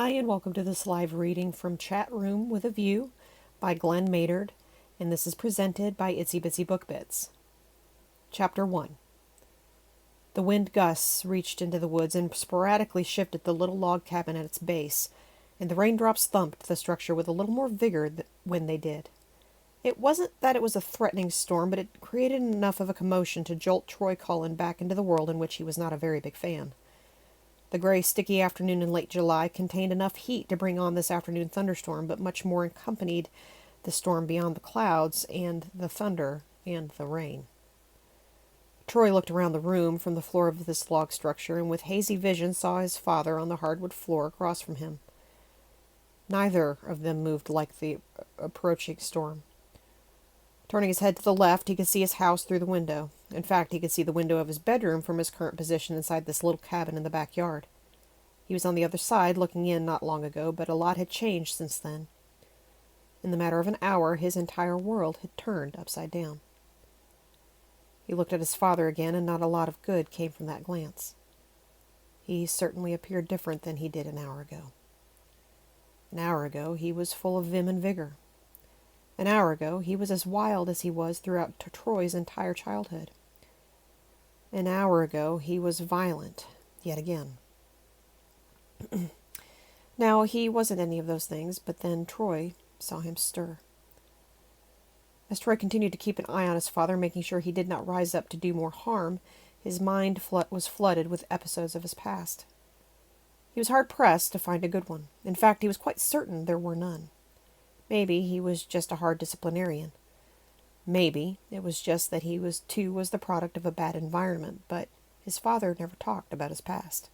Hi, and welcome to this live reading from Chatroom with a View by Glenn Maynard, and this is presented by Itsy Bitsy Book Bits. Chapter 1. The wind gusts reached into the woods and sporadically shifted the little log cabin at its base, and the raindrops thumped the structure with a little more vigor when they did. It wasn't that it was a threatening storm, but it created enough of a commotion to jolt Troy Cullen back into the world in which he was not a very big fan. The gray, sticky afternoon in late July contained enough heat to bring on this afternoon thunderstorm, but much more accompanied the storm beyond the clouds and the thunder and the rain. Troy looked around the room from the floor of this log structure, and with hazy vision saw his father on the hardwood floor across from him. Neither of them moved like the approaching storm. Turning his head to the left, he could see his house through the window. In fact, he could see the window of his bedroom from his current position inside this little cabin in the backyard. He was on the other side, looking in not long ago, but a lot had changed since then. In the matter of an hour, his entire world had turned upside down. He looked at his father again, and not a lot of good came from that glance. He certainly appeared different than he did an hour ago. An hour ago, he was full of vim and vigor. An hour ago, he was as wild as he was throughout Troy's entire childhood. An hour ago, he was violent, yet again. Now, he wasn't any of those things, but then Troy saw him stir. As Troy continued to keep an eye on his father, making sure he did not rise up to do more harm, his mind was flooded with episodes of his past. He was hard-pressed to find a good one. In fact, he was quite certain there were none. Maybe he was just a hard disciplinarian. Maybe it was just that he was the product of a bad environment, but his father never talked about his past.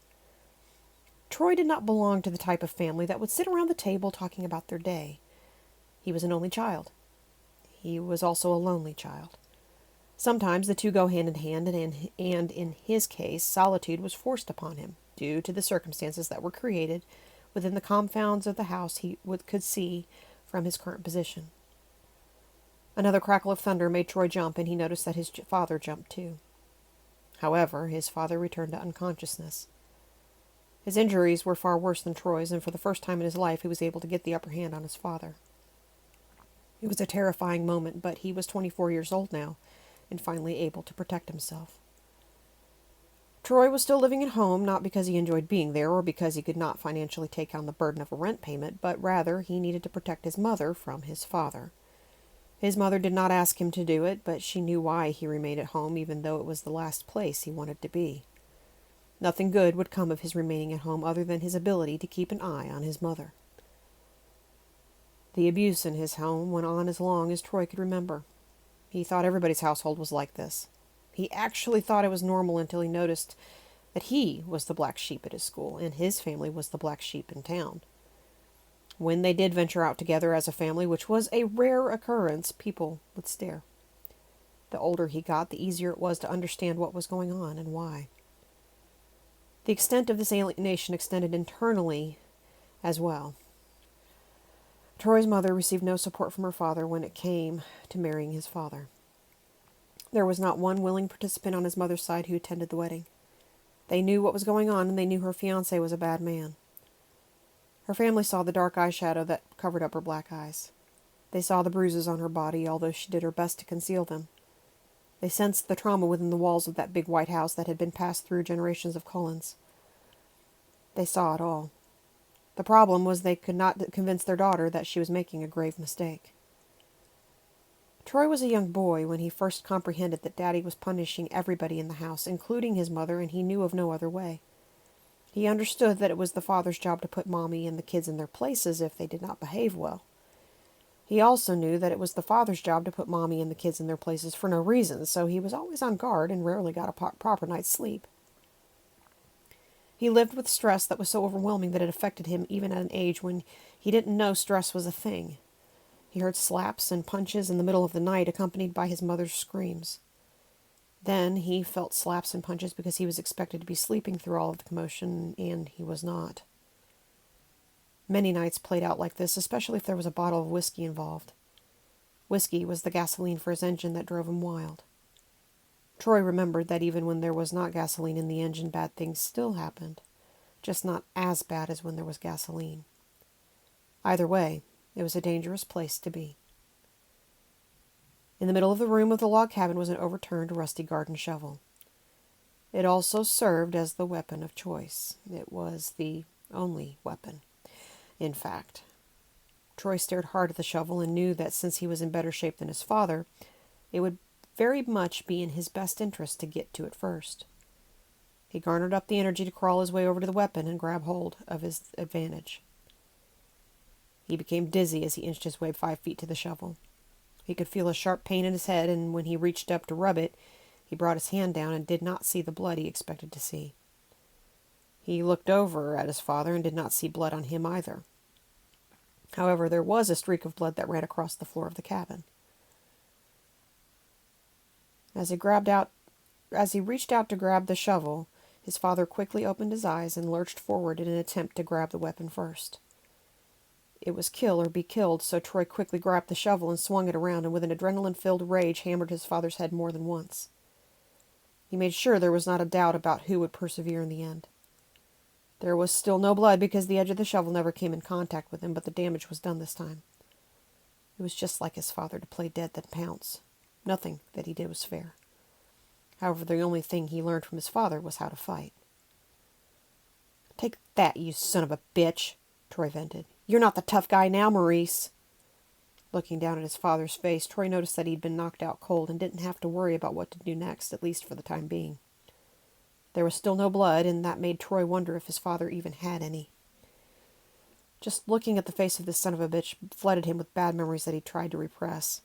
Troy did not belong to the type of family that would sit around the table talking about their day. He was an only child. He was also a lonely child. Sometimes the two go hand in hand, and in his case, solitude was forced upon him, due to the circumstances that were created within the confounds of the house he could see from his current position. Another crackle of thunder made Troy jump, and he noticed that his father jumped too. However, his father returned to unconsciousness. His injuries were far worse than Troy's, and for the first time in his life he was able to get the upper hand on his father. It was a terrifying moment, but he was 24 years old now, and finally able to protect himself. Troy was still living at home, not because he enjoyed being there or because he could not financially take on the burden of a rent payment, but rather he needed to protect his mother from his father. His mother did not ask him to do it, but she knew why he remained at home, even though it was the last place he wanted to be. Nothing good would come of his remaining at home other than his ability to keep an eye on his mother. The abuse in his home went on as long as Troy could remember. He thought everybody's household was like this. He actually thought it was normal until he noticed that he was the black sheep at his school, and his family was the black sheep in town. When they did venture out together as a family, which was a rare occurrence, people would stare. The older he got, the easier it was to understand what was going on and why. The extent of this alienation extended internally as well. Troy's mother received no support from her father when it came to marrying his father. There was not one willing participant on his mother's side who attended the wedding. They knew what was going on, and they knew her fiancé was a bad man. Her family saw the dark eyeshadow that covered up her black eyes. They saw the bruises on her body, although she did her best to conceal them. They sensed the trauma within the walls of that big white house that had been passed through generations of Cullens. They saw it all. The problem was they could not convince their daughter that she was making a grave mistake. Troy was a young boy when he first comprehended that Daddy was punishing everybody in the house, including his mother, and he knew of no other way. He understood that it was the father's job to put Mommy and the kids in their places if they did not behave well. He also knew that it was the father's job to put Mommy and the kids in their places for no reason, so he was always on guard and rarely got a proper night's sleep. He lived with stress that was so overwhelming that it affected him even at an age when he didn't know stress was a thing. He heard slaps and punches in the middle of the night, accompanied by his mother's screams. Then he felt slaps and punches because he was expected to be sleeping through all of the commotion, and he was not. Many nights played out like this, especially if there was a bottle of whiskey involved. Whiskey was the gasoline for his engine that drove him wild. Troy remembered that even when there was not gasoline in the engine, bad things still happened. just not as bad as when there was gasoline. Either way, it was a dangerous place to be. In the middle of the room of the log cabin was an overturned, rusty garden shovel. It also served as the weapon of choice. It was the only weapon, in fact. Troy stared hard at the shovel and knew that since he was in better shape than his father, it would very much be in his best interest to get to it first. He garnered up the energy to crawl his way over to the weapon and grab hold of his advantage. He became dizzy as he inched his way 5 feet to the shovel. He could feel a sharp pain in his head, and when he reached up to rub it, he brought his hand down and did not see the blood he expected to see. He looked over at his father and did not see blood on him either. However, there was a streak of blood that ran across the floor of the cabin. As he reached out to grab the shovel, his father quickly opened his eyes and lurched forward in an attempt to grab the weapon first. It was kill or be killed, so Troy quickly grabbed the shovel and swung it around, and with an adrenaline-filled rage hammered his father's head more than once. He made sure there was not a doubt about who would persevere in the end. There was still no blood because the edge of the shovel never came in contact with him, but the damage was done this time. It was just like his father to play dead then pounce. Nothing that he did was fair. However, the only thing he learned from his father was how to fight. "Take that, you son of a bitch," Troy vented. "You're not the tough guy now, Maurice." Looking down at his father's face, Troy noticed that he'd been knocked out cold and didn't have to worry about what to do next, at least for the time being. There was still no blood, and that made Troy wonder if his father even had any. Just looking at the face of this son of a bitch flooded him with bad memories that he tried to repress.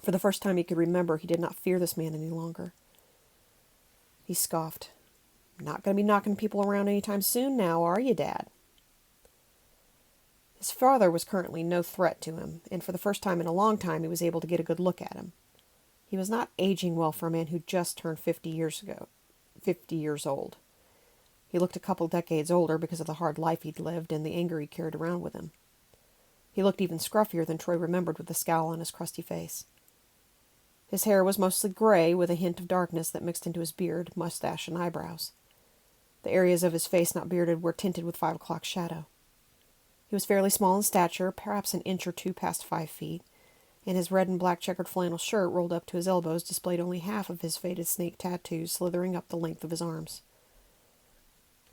For the first time he could remember, he did not fear this man any longer. He scoffed. "Not going to be knocking people around any time soon now, are you, Dad?" His father was currently no threat to him, and for the first time in a long time he was able to get a good look at him. He was not aging well for a man who just turned 50 years old. He looked a couple decades older because of the hard life he'd lived and the anger he carried around with him. He looked even scruffier than Troy remembered with the scowl on his crusty face. His hair was mostly gray, with a hint of darkness that mixed into his beard, mustache, and eyebrows. The areas of his face not bearded were tinted with 5 o'clock shadow. He was fairly small in stature, perhaps an inch or two past 5 feet, and his red and black checkered flannel shirt rolled up to his elbows displayed only half of his faded snake tattoos slithering up the length of his arms.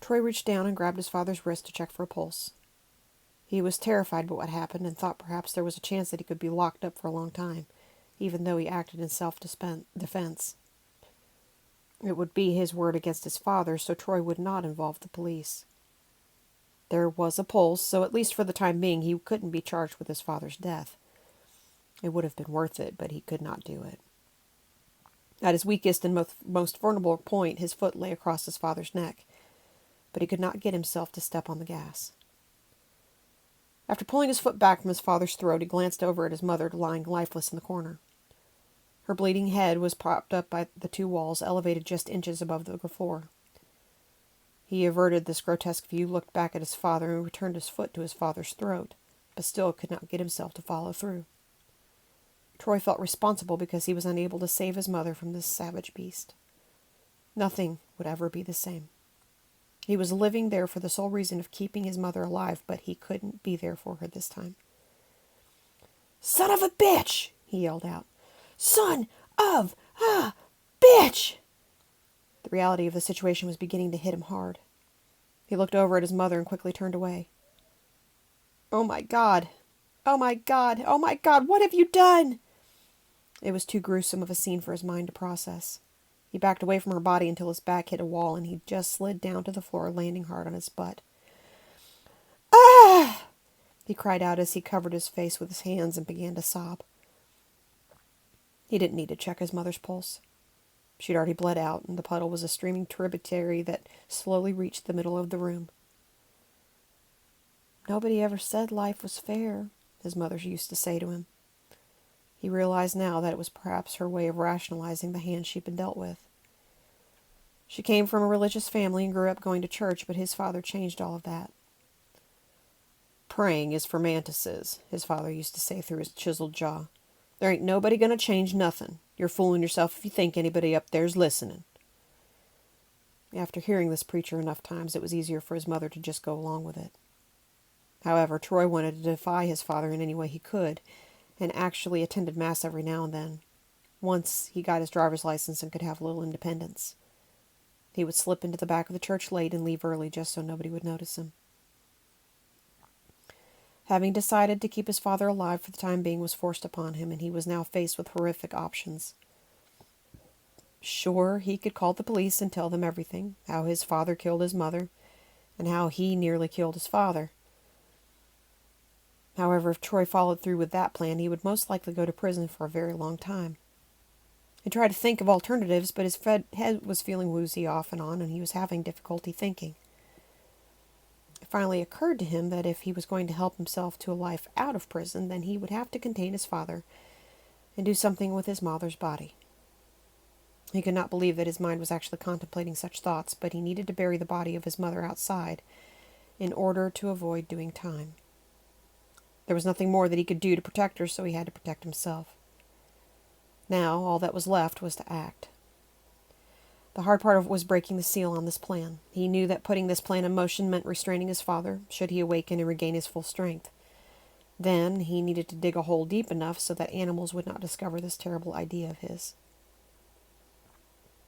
Troy reached down and grabbed his father's wrist to check for a pulse. He was terrified by what happened and thought perhaps there was a chance that he could be locked up for a long time, even though he acted in self-defense. It would be his word against his father, so Troy would not involve the police. There was a pulse, so at least for the time being he couldn't be charged with his father's death. It would have been worth it, but he could not do it. At his weakest and most vulnerable point, his foot lay across his father's neck, but he could not get himself to step on the gas. After pulling his foot back from his father's throat, he glanced over at his mother lying lifeless in the corner. Her bleeding head was propped up by the 2 walls, elevated just inches above the floor. He averted this grotesque view, looked back at his father, and returned his foot to his father's throat, but still could not get himself to follow through. Troy felt responsible because he was unable to save his mother from this savage beast. Nothing would ever be the same. He was living there for the sole reason of keeping his mother alive, but he couldn't be there for her this time. "Son of a bitch!" he yelled out. "Son of a bitch!" The reality of the situation was beginning to hit him hard. He looked over at his mother and quickly turned away. "Oh my God! Oh my God! Oh my God! What have you done?" It was too gruesome of a scene for his mind to process. He backed away from her body until his back hit a wall and he just slid down to the floor, landing hard on his butt. "Ah!" he cried out as he covered his face with his hands and began to sob. He didn't need to check his mother's pulse. She'd already bled out, and the puddle was a streaming tributary that slowly reached the middle of the room. "Nobody ever said life was fair," his mother used to say to him. He realized now that it was perhaps her way of rationalizing the hand she'd been dealt with. She came from a religious family and grew up going to church, but his father changed all of that. "Praying is for mantises," his father used to say through his chiseled jaw. "There ain't nobody gonna change nothing. You're fooling yourself if you think anybody up there's listening." After hearing this preacher enough times, it was easier for his mother to just go along with it. However, Troy wanted to defy his father in any way he could, and actually attended Mass every now and then. Once he got his driver's license and could have a little independence. He would slip into the back of the church late and leave early just so nobody would notice him. Having decided to keep his father alive for the time being was forced upon him, and he was now faced with horrific options. Sure, he could call the police and tell them everything, how his father killed his mother, and how he nearly killed his father. However, if Troy followed through with that plan, he would most likely go to prison for a very long time. He tried to think of alternatives, but his head was feeling woozy off and on, and he was having difficulty thinking. It finally occurred to him that if he was going to help himself to a life out of prison, then he would have to contain his father and do something with his mother's body. He could not believe that his mind was actually contemplating such thoughts, but he needed to bury the body of his mother outside in order to avoid doing time. There was nothing more that he could do to protect her, so he had to protect himself. Now, all that was left was to act. The hard part of it was breaking the seal on this plan. He knew that putting this plan in motion meant restraining his father, should he awaken and regain his full strength. Then, he needed to dig a hole deep enough so that animals would not discover this terrible idea of his.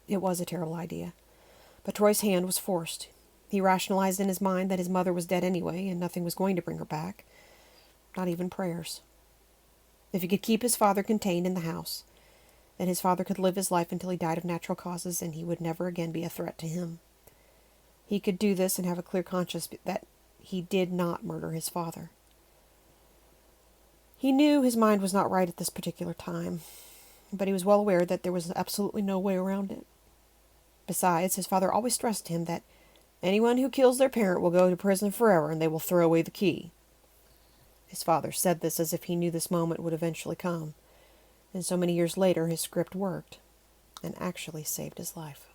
It was a terrible idea, but Troy's hand was forced. He rationalized in his mind that his mother was dead anyway, and nothing was going to bring her back. Not even prayers. If he could keep his father contained in the house, then his father could live his life until he died of natural causes, and he would never again be a threat to him. He could do this and have a clear conscience that he did not murder his father. He knew his mind was not right at this particular time, but he was well aware that there was absolutely no way around it. Besides, his father always stressed to him that anyone who kills their parent will go to prison forever, and they will throw away the key. His father said this as if he knew this moment would eventually come, and so many years later his script worked, and actually saved his life.